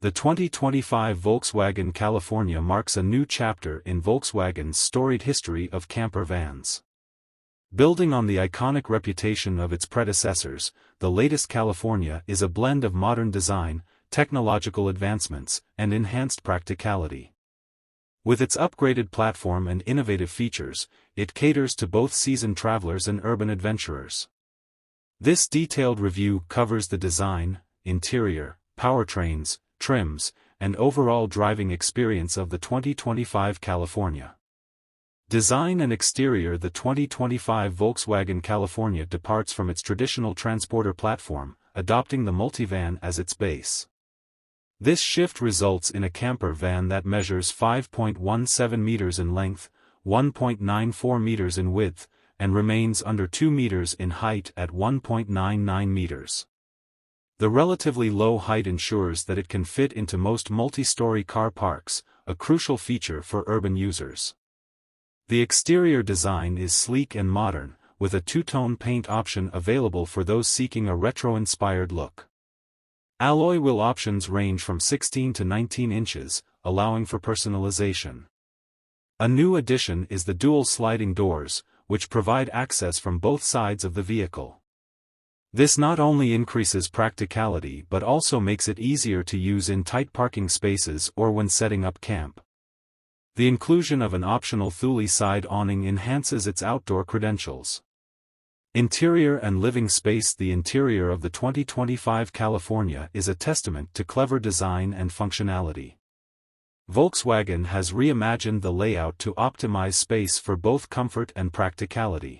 The 2025 Volkswagen California marks a new chapter in Volkswagen's storied history of camper vans. Building on the iconic reputation of its predecessors, the latest California is a blend of modern design, technological advancements, and enhanced practicality. With its upgraded platform and innovative features, it caters to both seasoned travelers and urban adventurers. This detailed review covers the design, interior, powertrains, trims, and overall driving experience of the 2025 California. Design and exterior. The 2025 Volkswagen California departs from its traditional transporter platform, adopting the multivan as its base. This shift results in a camper van that measures 5.17 meters in length, 1.94 meters in width, and remains under 2 meters in height at 1.99 meters. The relatively low height ensures that it can fit into most multi-story car parks, a crucial feature for urban users. The exterior design is sleek and modern, with a two-tone paint option available for those seeking a retro-inspired look. Alloy wheel options range from 16 to 19 inches, allowing for personalization. A new addition is the dual sliding doors, which provide access from both sides of the vehicle. This not only increases practicality but also makes it easier to use in tight parking spaces or when setting up camp. The inclusion of an optional Thule side awning enhances its outdoor credentials. Interior and living space. The interior of the 2025 California is a testament to clever design and functionality. Volkswagen has reimagined the layout to optimize space for both comfort and practicality.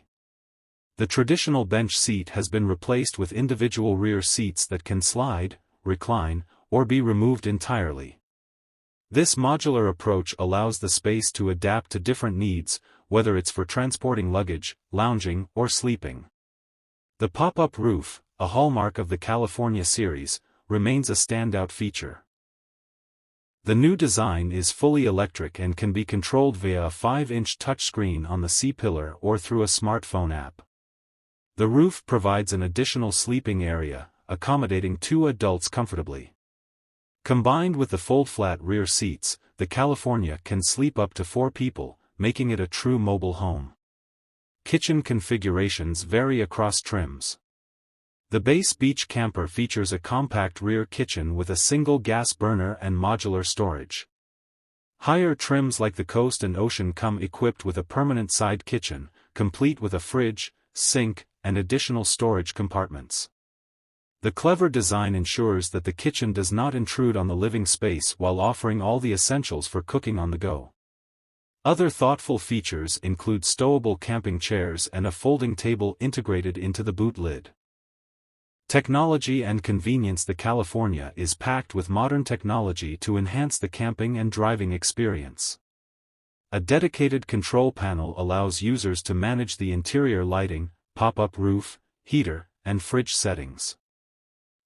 The traditional bench seat has been replaced with individual rear seats that can slide, recline, or be removed entirely. This modular approach allows the space to adapt to different needs, whether it's for transporting luggage, lounging, or sleeping. The pop-up roof, a hallmark of the California series, remains a standout feature. The new design is fully electric and can be controlled via a 5-inch touchscreen on the C-pillar or through a smartphone app. The roof provides an additional sleeping area, accommodating 2 adults comfortably. Combined with the fold-flat rear seats, the California can sleep up to 4 people, making it a true mobile home. Kitchen configurations vary across trims. The base beach camper features a compact rear kitchen with a single gas burner and modular storage. Higher trims like the Coast and Ocean come equipped with a permanent side kitchen, complete with a fridge, sink, and additional storage compartments. The clever design ensures that the kitchen does not intrude on the living space while offering all the essentials for cooking on the go. Other thoughtful features include stowable camping chairs and a folding table integrated into the boot lid. Technology and convenience. The California is packed with modern technology to enhance the camping and driving experience. A dedicated control panel allows users to manage the interior lighting, pop-up roof, heater, and fridge settings.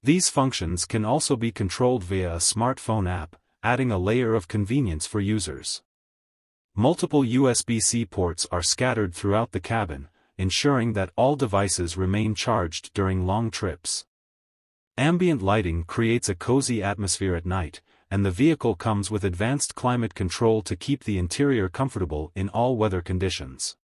These functions can also be controlled via a smartphone app, adding a layer of convenience for users. Multiple USB-C ports are scattered throughout the cabin, ensuring that all devices remain charged during long trips. Ambient lighting creates a cozy atmosphere at night, and the vehicle comes with advanced climate control to keep the interior comfortable in all weather conditions.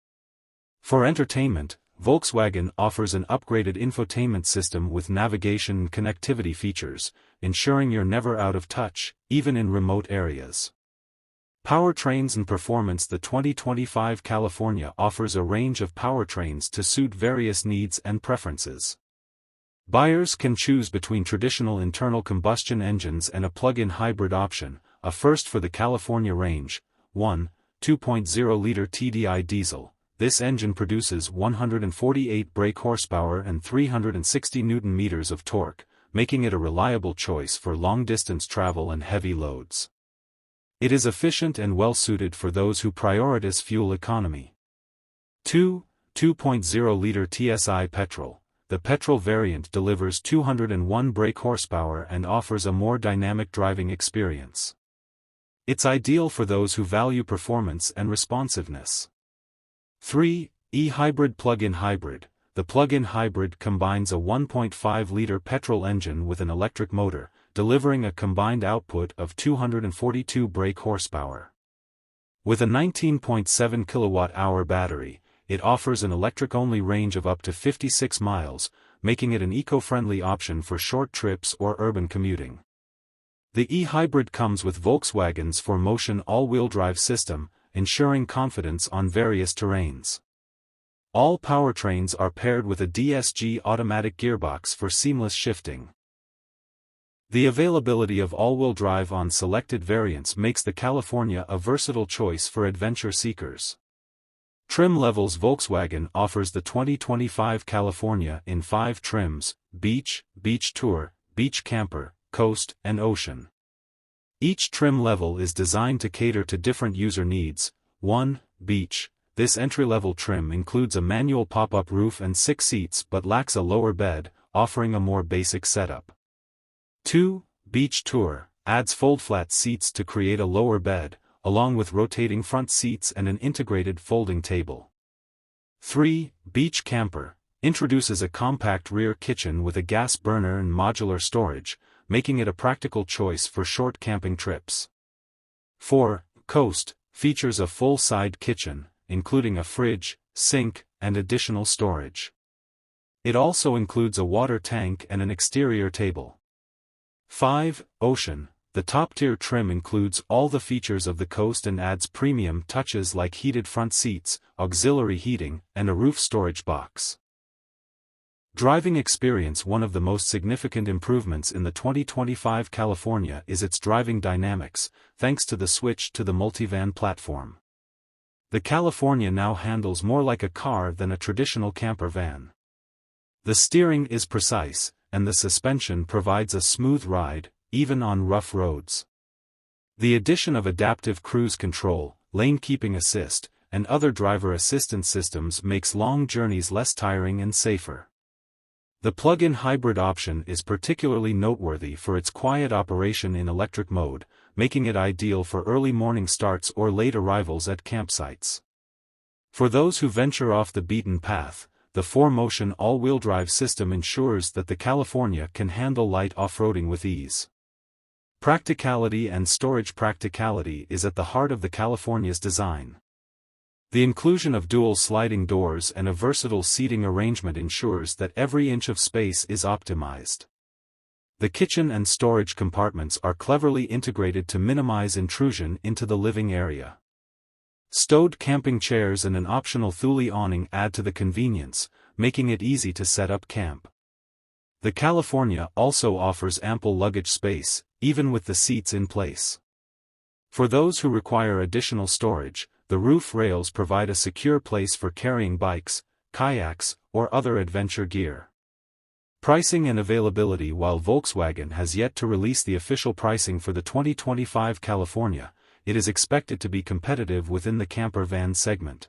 For entertainment, Volkswagen offers an upgraded infotainment system with navigation and connectivity features, ensuring you're never out of touch, even in remote areas. Powertrains and performance. The 2025 California offers a range of powertrains to suit various needs and preferences. Buyers can choose between traditional internal combustion engines and a plug-in hybrid option, a first for the California range. 2.0-liter TDI diesel. This engine produces 148 brake horsepower and 360 Nm of torque, making it a reliable choice for long-distance travel and heavy loads. It is efficient and well-suited for those who prioritize fuel economy. 2.0-liter TSI petrol. The petrol variant delivers 201 brake horsepower and offers a more dynamic driving experience. It's ideal for those who value performance and responsiveness. 3. E-hybrid plug-in hybrid. The plug-in hybrid combines a 1.5-liter petrol engine with an electric motor, delivering a combined output of 242 brake horsepower. With a 19.7 kilowatt-hour battery, it offers an electric-only range of up to 56 miles, making it an eco-friendly option for short trips or urban commuting. The e-hybrid comes with Volkswagen's 4Motion all-wheel drive system, ensuring confidence on various terrains. All powertrains are paired with a DSG automatic gearbox for seamless shifting. The availability of all-wheel drive on selected variants makes the California a versatile choice for adventure seekers. Trim levels: Volkswagen offers the 2025 California in 5 trims: Beach, Beach Tour, Beach Camper, Coast, and Ocean. Each trim level is designed to cater to different user needs. 1. Beach. This entry-level trim includes a manual pop-up roof and 6 seats but lacks a lower bed, offering a more basic setup. 2. Beach Tour adds fold-flat seats to create a lower bed, along with rotating front seats and an integrated folding table. 3. Beach Camper introduces a compact rear kitchen with a gas burner and modular storage, making it a practical choice for short camping trips. 4. Coast features a full-side kitchen, including a fridge, sink, and additional storage. It also includes a water tank and an exterior table. 5. Ocean. The top-tier trim includes all the features of the Coast and adds premium touches like heated front seats, auxiliary heating, and a roof storage box. Driving experience: one of the most significant improvements in the 2025 California is its driving dynamics, thanks to the switch to the multivan platform. The California now handles more like a car than a traditional camper van. The steering is precise, and the suspension provides a smooth ride, even on rough roads. The addition of adaptive cruise control, lane keeping assist, and other driver assistance systems makes long journeys less tiring and safer. The plug-in hybrid option is particularly noteworthy for its quiet operation in electric mode, making it ideal for early morning starts or late arrivals at campsites. For those who venture off the beaten path, the 4Motion all-wheel drive system ensures that the California can handle light off-roading with ease. Practicality and storage: practicality is at the heart of the California's design. The inclusion of dual sliding doors and a versatile seating arrangement ensures that every inch of space is optimized. The kitchen and storage compartments are cleverly integrated to minimize intrusion into the living area. Stowed camping chairs and an optional Thule awning add to the convenience, making it easy to set up camp. The California also offers ample luggage space, even with the seats in place. For those who require additional storage, the roof rails provide a secure place for carrying bikes, kayaks, or other adventure gear. Pricing and availability: while Volkswagen has yet to release the official pricing for the 2025 California, it is expected to be competitive within the camper van segment.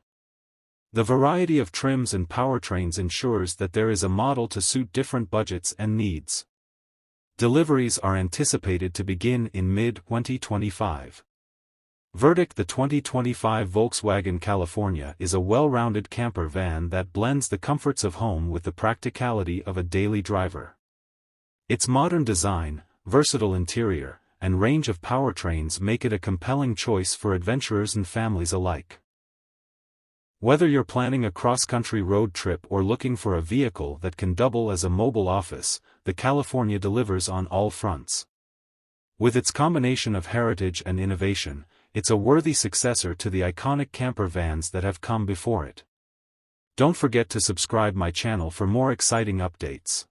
The variety of trims and powertrains ensures that there is a model to suit different budgets and needs. Deliveries are anticipated to begin in mid-2025. Verdict: the 2025 Volkswagen California is a well-rounded camper van that blends the comforts of home with the practicality of a daily driver. Its modern design, versatile interior, and range of powertrains make it a compelling choice for adventurers and families alike. Whether you're planning a cross-country road trip or looking for a vehicle that can double as a mobile office, the California delivers on all fronts. With its combination of heritage and innovation, it's a worthy successor to the iconic camper vans that have come before it. Don't forget to subscribe my channel for more exciting updates.